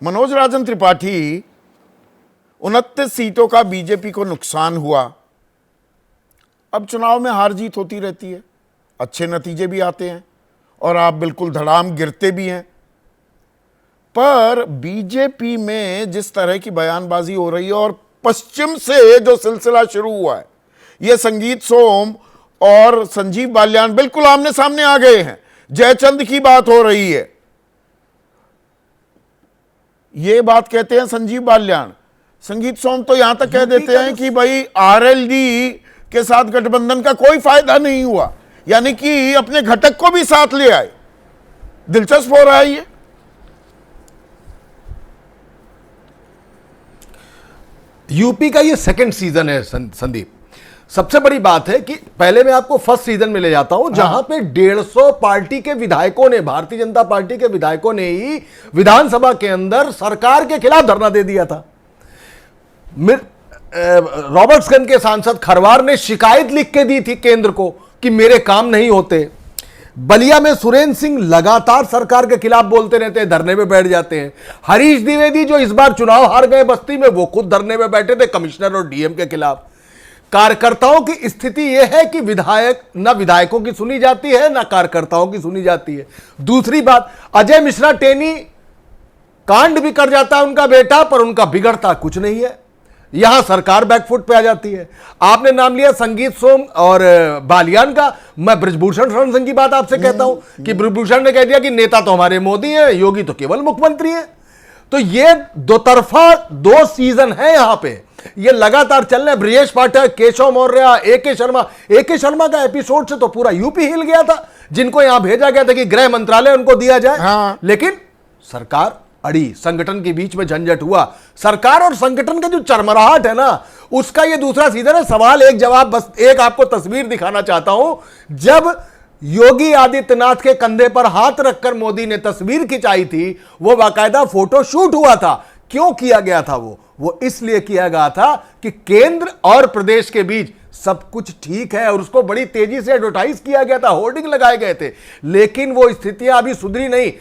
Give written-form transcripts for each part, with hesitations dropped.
मनोज राजन त्रिपाठी, 29 सीटों का बीजेपी को नुकसान हुआ। अब चुनाव में हार जीत होती रहती है, अच्छे नतीजे भी आते हैं और आप बिल्कुल धड़ाम गिरते भी हैं। पर बीजेपी में जिस तरह की बयानबाजी हो रही है और पश्चिम से जो सिलसिला शुरू हुआ है, ये संगीत सोम और संजीव बालियान बिल्कुल आमने सामने आ गए हैं। जयचंद की बात हो रही है, ये बात कहते हैं संजीव बालियान। संगीत सोम तो यहां तक कह देते हैं कि भाई आरएलडी के साथ गठबंधन का कोई फायदा नहीं हुआ, यानी कि अपने घटक को भी साथ ले आए। दिलचस्प हो रहा है ये। यूपी का ये सेकंड सीजन है संदीप। सबसे बड़ी बात है कि पहले मैं आपको फर्स्ट सीजन में ले जाता हूं, जहां पे 150 पार्टी के विधायकों ने, भारतीय जनता पार्टी के विधायकों ने ही विधानसभा के अंदर सरकार के खिलाफ धरना दे दिया था। रॉबर्ट्सगंज के सांसद खरवार ने शिकायत लिख के दी थी केंद्र को कि मेरे काम नहीं होते। बलिया में सुरेंद्र सिंह लगातार सरकार के खिलाफ बोलते रहते हैं, धरने में बैठ जाते हैं। हरीश द्विवेदी जो इस बार चुनाव हार गए बस्ती में, वो खुद धरने में बैठे थे कमिश्नर और डीएम के खिलाफ। कार्यकर्ताओं की स्थिति यह है कि विधायकों की सुनी जाती है, ना कार्यकर्ताओं की सुनी जाती है। दूसरी बात, अजय मिश्रा टेनी कांड भी कर जाता है उनका बेटा, पर उनका बिगड़ता कुछ नहीं है। यहां सरकार बैकफुट पे आ जाती है। आपने नाम लिया संगीत सोम और बालियान का, मैं ब्रजभूषण शरण सिंह की बात आपसे कहता हूं कि ब्रजभूषण ने कह दिया कि नेता तो हमारे मोदी हैं, योगी तो केवल मुख्यमंत्री है। तो ये दो तरफा 2 सीजन है यहां पे, ये लगातार चल रहे हैं। ब्रजेश पाठक, केशव मौर्य, एके शर्मा का एपिसोड से तो पूरा यूपी हिल गया था, जिनको यहां भेजा गया था कि गृह मंत्रालय उनको दिया जाए। हाँ। लेकिन सरकार अड़ी, संगठन के बीच में झंझट हुआ। सरकार और संगठन का जो चरमराहट है ना, उसका ये दूसरा सीजन है। सवाल एक जवाब, बस एक आपको तस्वीर दिखाना चाहता हूं। जब योगी आदित्यनाथ के कंधे पर हाथ रखकर मोदी ने तस्वीर खिंचाई थी, वो बाकायदा फोटो शूट हुआ था। क्यों किया गया था? वो इसलिए किया गया था कि केंद्र और प्रदेश के बीच सब कुछ ठीक है, और उसको बड़ी तेजी से एडवर्टाइज किया गया था, होर्डिंग लगाए गए थे। लेकिन वो स्थितियां अभी सुधरी नहीं।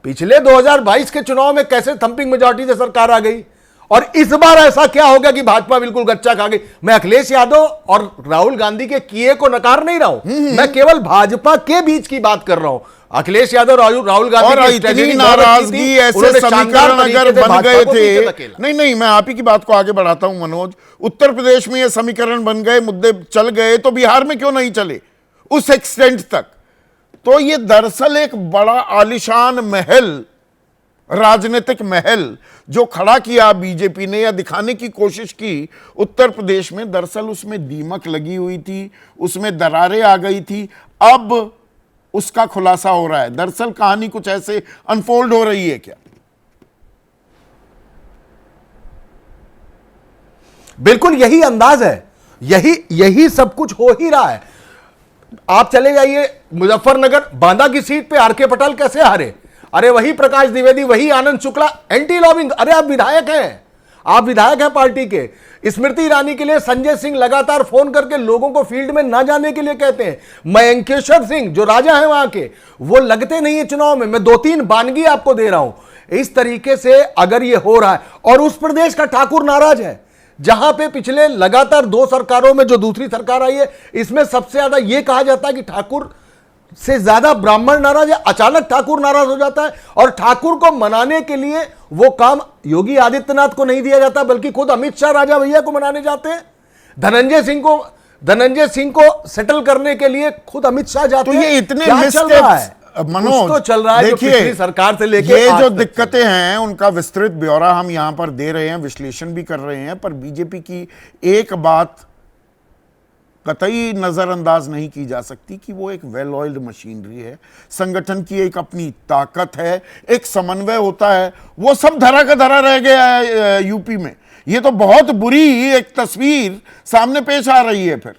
पिछले 2022 के चुनाव में कैसे थंपिंग मेजॉरिटी से सरकार आ गई, और इस बार ऐसा क्या हो गया कि भाजपा बिल्कुल गच्चा खा गई। मैं अखिलेश यादव और राहुल गांधी के किए को नकार नहीं रहा हूं, मैं केवल भाजपा के बीच की बात कर रहा हूं। अखिलेश यादव, राहुल गांधी और इतनी नाराजगी, ऐसे समीकरण अगर बन गए थे, नहीं, मैं आप ही की बात को आगे बढ़ाता हूं मनोज। उत्तर प्रदेश में ये समीकरण बन गए, मुद्दे चल गए, तो बिहार में क्यों नहीं चले उस एक्सटेंट तक? तो ये दरअसल एक बड़ा आलिशान महल, राजनीतिक महल जो खड़ा किया बीजेपी ने या दिखाने की कोशिश की उत्तर प्रदेश में, दरअसल उसमें दीमक लगी हुई थी, उसमें दरारें आ गई थी। अब उसका खुलासा हो रहा है। दरअसल कहानी कुछ ऐसे अनफोल्ड हो रही है क्या? बिल्कुल यही अंदाज है, यही सब कुछ हो ही रहा है। आप चले जाइए मुजफ्फरनगर, बांदा की सीट पे आरके पटेल कैसे हारे? अरे वही प्रकाश द्विवेदी, वही आनंद शुक्ला, एंटी लॉबिंग। अरे आप विधायक हैं पार्टी के। स्मृति ईरानी के लिए संजय सिंह लगातार फोन करके लोगों को फील्ड में ना जाने के लिए कहते हैं। मयंकेश्वर सिंह जो राजा है वहां के, वो लगते नहीं है चुनाव में। मैं 2-3 बानगी आपको दे रहा हूं। इस तरीके से अगर ये हो रहा है, और उस प्रदेश का ठाकुर नाराज है, जहां पे पिछले लगातार 2 सरकारों में जो दूसरी सरकार आई है, इसमें सबसे ज्यादा यह कहा जाता है कि ठाकुर से ज्यादा ब्राह्मण नाराज है। अचानक ठाकुर नाराज हो जाता है, और ठाकुर को मनाने के लिए वो काम योगी आदित्यनाथ को नहीं दिया जाता, बल्कि खुद अमित शाह राजा भैया को मनाने जाते हैं। धनंजय सिंह को सेटल करने के लिए खुद अमित शाह जाते हैं। तो ये इतने क्या चल रहा है मनोज? तो चल रहा है, देखिए सरकार से लेके ये जो दिक्कतें हैं उनका विस्तृत ब्यौरा हम यहां पर दे रहे हैं, विश्लेषण भी कर रहे हैं। पर बीजेपी की एक बात कतई नजरअंदाज नहीं की जा सकती कि वो एक वेल ऑयल्ड मशीनरी है। संगठन की एक अपनी ताकत है, एक समन्वय होता है। वो सब धरा का धरा रह गया है यूपी में। ये तो बहुत बुरी एक तस्वीर सामने पेश आ रही है। फिर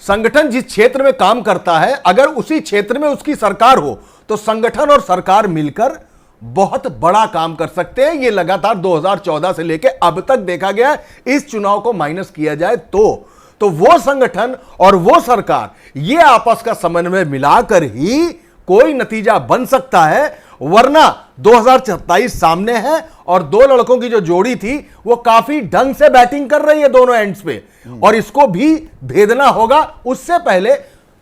संगठन जिस क्षेत्र में काम करता है, अगर उसी क्षेत्र में उसकी सरकार हो, तो संगठन और सरकार मिलकर बहुत बड़ा काम कर सकते हैं। ये लगातार 2014 से लेकर अब तक देखा गया है। इस चुनाव को माइनस किया जाए तो वो संगठन और वो सरकार, ये आपस का समन्वय मिलाकर ही कोई नतीजा बन सकता है, वरना 2027 सामने है और दो लड़कों की जो जोड़ी थी वो काफी ढंग से बैटिंग कर रही है दोनों एंड्स पे, और इसको भी भेदना होगा। उससे पहले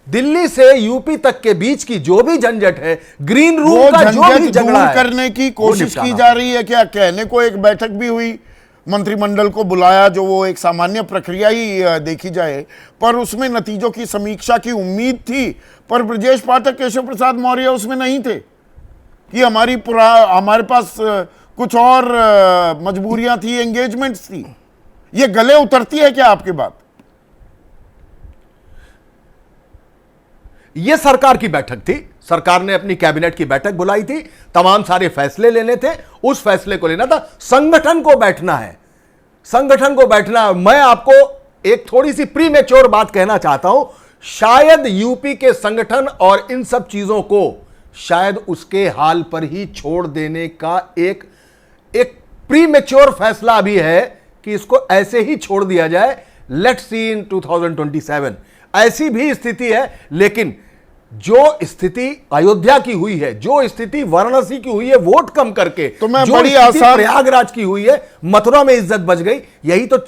दिल्ली से यूपी तक के बीच की जो भी झंझट है, ग्रीन रूम का जो भी झगड़ा है, करने की कोशिश की जा रही है। क्या कहने को एक बैठक भी हुई, मंत्रिमंडल को बुलाया, जो वो एक सामान्य प्रक्रिया ही देखी जाए, पर उसमें नतीजों की समीक्षा की उम्मीद थी। पर ब्रजेश पाठक, केशव प्रसाद मौर्य उसमें नहीं थे कि हमारे पास कुछ और मजबूरियां थी, एंगेजमेंट्स थी। ये गले उतरती है क्या आपकी बात? यह सरकार की बैठक थी, सरकार ने अपनी कैबिनेट की बैठक बुलाई थी, तमाम सारे फैसले लेने थे, उस फैसले को लेना था। संगठन को बैठना है, संगठन को बैठना। मैं आपको एक थोड़ी सी प्रीमेच्योर बात कहना चाहता हूं, शायद यूपी के संगठन और इन सब चीजों को शायद उसके हाल पर ही छोड़ देने का एक प्रीमेच्योर फैसला अभी है कि इसको ऐसे ही छोड़ दिया जाए। लेट्स सी इन 2027 ऐसी भी स्थिति है, लेकिन जो स्थिति अयोध्या की हुई है, जो स्थिति वाराणसी की हुई है वोट कम करके, तो मैं जो बड़ी स्थिति आसान प्रयागराज की हुई है, मथुरा में इज्जत बच गई, यही तो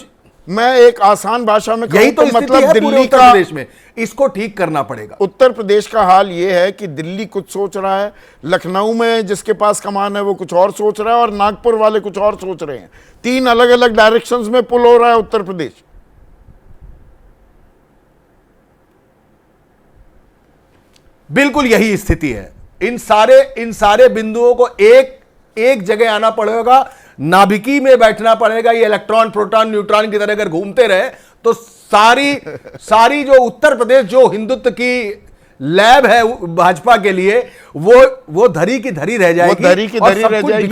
मैं एक आसान भाषा में यही तो मतलब दिल्ली उत्तर का, प्रदेश में इसको ठीक करना पड़ेगा। उत्तर प्रदेश का हाल यह है कि दिल्ली कुछ सोच रहा है, लखनऊ में जिसके पास कमान है वो कुछ और सोच रहा है, और नागपुर वाले कुछ और सोच रहे हैं। तीन अलग अलग डायरेक्शंस में पुल हो रहा है उत्तर प्रदेश। बिल्कुल यही स्थिति है। इन सारे बिंदुओं को एक जगह आना पड़ेगा, नाभिकी में बैठना पड़ेगा। ये इलेक्ट्रॉन प्रोटॉन न्यूट्रॉन की तरह अगर घूमते रहे तो सारी जो उत्तर प्रदेश जो हिंदुत्व की लैब है भाजपा के लिए, वो धरी की धरी रह जाएगी, वो धरी की धरी रह जाएगी।